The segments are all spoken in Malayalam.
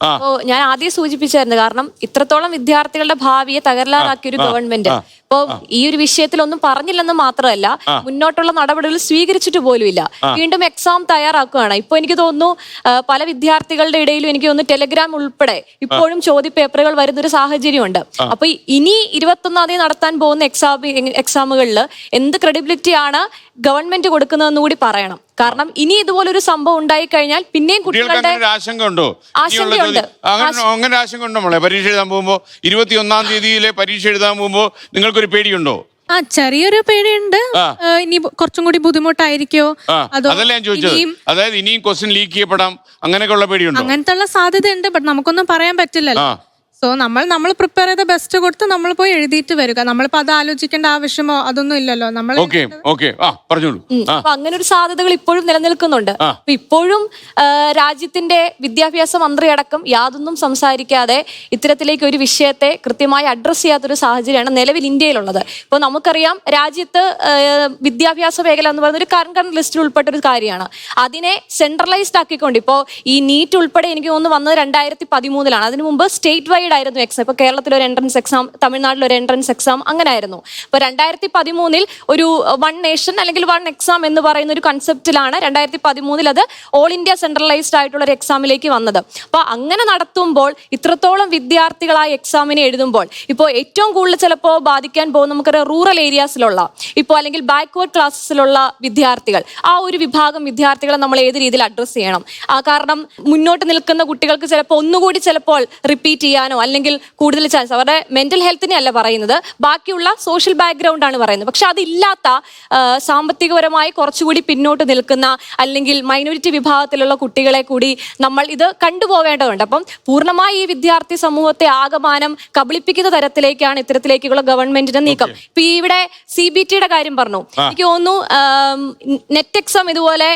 അപ്പോ ഞാൻ ആദ്യം സൂചിപ്പിച്ചായിരുന്നു, കാരണം ഇത്രത്തോളം വിദ്യാർത്ഥികളുടെ ഭാവിയെ തകരാറാക്കിയ ഒരു ഗവൺമെന്റ് ഇപ്പോ ഈ ഒരു വിഷയത്തിൽ ഒന്നും പറഞ്ഞില്ലെന്ന് മാത്രമല്ല, മുന്നോട്ടുള്ള നടപടികൾ സ്വീകരിച്ചിട്ട് പോലുമില്ല. വീണ്ടും എക്സാം തയ്യാറാക്കുകയാണ്. ഇപ്പൊ എനിക്ക് തോന്നുന്നു പല വിദ്യാർത്ഥികളുടെ ഇടയിലും എനിക്ക് തോന്നുന്നു ടെലഗ്രാം ഉൾപ്പെടെ ഇപ്പോഴും ചോദ്യപേപ്പറുകൾ വരുന്നൊരു സാഹചര്യമുണ്ട്. അപ്പൊ ഇനി 21-ാം തീയതി നടത്താൻ പോകുന്ന എക്സാമുകളിൽ എന്ത് ക്രെഡിബിലിറ്റി ആണ് ഗവൺമെന്റ് കൊടുക്കുന്നതെന്ന് കൂടി പറയണം. കാരണം ഇനി ഇതുപോലൊരു സംഭവം ഉണ്ടായി കഴിഞ്ഞാൽ പിന്നെയും കുട്ടികളുടെ ആശങ്കയുണ്ടോ? ആശങ്കയുണ്ട്. അങ്ങനെ ആശങ്ക ഉണ്ടോ മോളെ? പരീക്ഷ എഴുതാൻ പോകുമ്പോ 21-ാം തീയതിയിലെ പരീക്ഷ എഴുതാൻ പോകുമ്പോ നിങ്ങൾക്കൊരു പേടിയുണ്ടോ? ചെറിയൊരു പേടിയുണ്ട്. ഇനി കുറച്ചും കൂടി ബുദ്ധിമുട്ടായിരിക്കോ അതല്ല ഞാൻ ചോദിച്ചത്. അതായത് ഇനിയും ക്വസ്റ്റ്യൻ ലീക്ക് ചെയ്യപ്പെടാം, അങ്ങനെയൊക്കെ ഉള്ള പേടിയുണ്ടോ? അങ്ങനത്തെ ഉള്ള സാധ്യതയുണ്ട്. ബട്ട് നമുക്കൊന്നും പറയാൻ പറ്റില്ലല്ലോ. സോ നമ്മൾ പ്രിപ്പയർ ചെയ്ത ബെസ്റ്റ് കൊടുത്ത് നമ്മൾ പോയി എഴുതിയിട്ട് വരിക. നമ്മളിപ്പോ അത് ആലോചിക്കേണ്ട ആവശ്യമോ അതൊന്നും ഇല്ലല്ലോ. നമ്മൾ അപ്പൊ അങ്ങനെ ഒരു സാധ്യതകൾ ഇപ്പോഴും നിലനിൽക്കുന്നുണ്ട്. അപ്പൊ ഇപ്പോഴും രാജ്യത്തിന്റെ വിദ്യാഭ്യാസ മന്ത്രി അടക്കം യാതൊന്നും സംസാരിക്കാതെ ഇത്തരത്തിലേക്ക് ഒരു വിഷയത്തെ കൃത്യമായി അഡ്രസ് ചെയ്യാത്തൊരു സാഹചര്യമാണ് നിലവിൽ ഇന്ത്യയിലുള്ളത്. ഇപ്പൊ നമുക്കറിയാം, രാജ്യത്ത് വിദ്യാഭ്യാസ മേഖല എന്ന് പറയുന്ന ഒരു കറണ്ട് ലിസ്റ്റിൽ ഉൾപ്പെട്ട ഒരു കാര്യമാണ്. അതിനെ സെൻട്രലൈസ്ഡ് ആക്കിക്കൊണ്ട് ഇപ്പോ ഈ നീറ്റ് ഉൾപ്പെടെ എനിക്ക് തോന്നുന്നു വന്നത് 2013-ലാണ്. അതിനു മുമ്പ് സ്റ്റേറ്റ് വൈഡ് ആയിരുന്നു എക്സാം. ഇപ്പൊ കേരളത്തിൽ ഒരു എൻട്രൻസ് എക്സാം, തമിഴ്നാട്ടിൽ ഒരു എൻട്രൻസ് എക്സാം, അങ്ങനെ ആയിരുന്നു. ഇപ്പൊ 2013 ഒരു വൺ നേഷൻ അല്ലെങ്കിൽ വൺ എക്സാം എന്ന് പറയുന്ന ഒരു കൺസെപ്റ്റിലാണ് 2013 അത് ഓൾ ഇന്ത്യ സെൻട്രലൈസ്ഡ് ആയിട്ടുള്ള ഒരു എക്സാമിലേക്ക് വന്നത്. അപ്പൊ അങ്ങനെ നടത്തുമ്പോൾ ഇത്രത്തോളം വിദ്യാർത്ഥികളായ എക്സാമിനെ എഴുതുമ്പോൾ ഇപ്പോൾ ഏറ്റവും കൂടുതൽ ചിലപ്പോൾ ബാധിക്കാൻ പോകുന്ന നമുക്കറിയാം റൂറൽ ഏരിയാസിലുള്ള ഇപ്പോൾ അല്ലെങ്കിൽ ബാക്ക്വേർഡ് ക്ലാസ്സിലുള്ള വിദ്യാർത്ഥികൾ. ആ ഒരു വിഭാഗം വിദ്യാർത്ഥികളെ നമ്മൾ ഏത് രീതിയിൽ അഡ്രസ്സ് ചെയ്യണം? കാരണം മുന്നോട്ട് നിൽക്കുന്ന കുട്ടികൾക്ക് ചിലപ്പോൾ ഒന്നുകൂടി ചിലപ്പോൾ റിപ്പീറ്റ് ചെയ്യാനോ അല്ലെങ്കിൽ കൂടുതൽ ചാൻസ്, അവരുടെ മെന്റൽ ഹെൽത്തിനെ അല്ല പറയുന്നത്, ബാക്കിയുള്ള സോഷ്യൽ ബാക്ക്ഗ്രൗണ്ട് ആണ് പറയുന്നത്. പക്ഷെ അതില്ലാത്ത സാമ്പത്തികപരമായി കുറച്ചുകൂടി പിന്നോട്ട് നിൽക്കുന്ന അല്ലെങ്കിൽ മൈനോറിറ്റി വിഭാഗത്തിലുള്ള കുട്ടികളെ കൂടി നമ്മൾ ഇത് കണ്ടുപോകേണ്ടതുണ്ട്. അപ്പം പൂർണ്ണമായി ഈ വിദ്യാർത്ഥി സമൂഹത്തെ ആകമാനം കബളിപ്പിക്കുന്ന തരത്തിലേക്കാണ് ഇത്തരത്തിലേക്കുള്ള ഗവൺമെന്റിന്റെ നീക്കം. ഇപ്പൊ ഇവിടെ CBTയുടെ കാര്യം പറഞ്ഞു. എനിക്ക് തോന്നുന്നു നെറ്റ് എക്സാം ഇതുപോലെ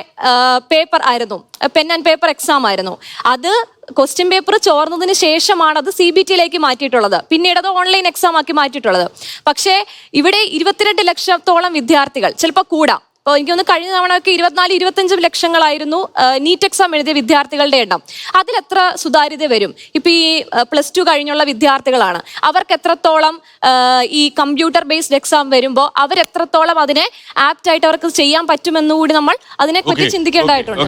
പേപ്പർ ആയിരുന്നു, പെൻ ആൻഡ് പേപ്പർ എക്സാം ആയിരുന്നു. അത് ക്വസ്റ്റ്യൻ പേപ്പർ ചോർന്നതിന് ശേഷമാണ് അത് CBTയിലേക്ക് മാറ്റിയിട്ടുള്ളത്. പിന്നീട് അത് ഓൺലൈൻ എക്സാം ആക്കി മാറ്റിയിട്ടുള്ളത്. പക്ഷേ ഇവിടെ 22 ലക്ഷത്തോളം വിദ്യാർത്ഥികൾ, ചിലപ്പോൾ കൂടാം. അപ്പോൾ എനിക്കൊന്ന് കഴിഞ്ഞ തവണയൊക്കെ 24-25 ലക്ഷങ്ങളായിരുന്നു നീറ്റ് എക്സാം എഴുതിയ വിദ്യാർത്ഥികളുടെ എണ്ണം. അതിലെത്ര സുതാര്യത വരും? ഇപ്പൊ ഈ +2 കഴിഞ്ഞുള്ള വിദ്യാർത്ഥികളാണ്, അവർക്ക് എത്രത്തോളം ഈ കമ്പ്യൂട്ടർ ബേസ്ഡ് എക്സാം വരുമ്പോൾ അവരെത്രത്തോളം അതിനെ ആപ്റ്റ് ആയിട്ട് അവർക്ക് ചെയ്യാൻ പറ്റുമെന്നുകൂടി നമ്മൾ അതിനെപ്പറ്റി ചിന്തിക്കേണ്ടതായിട്ടുണ്ട്.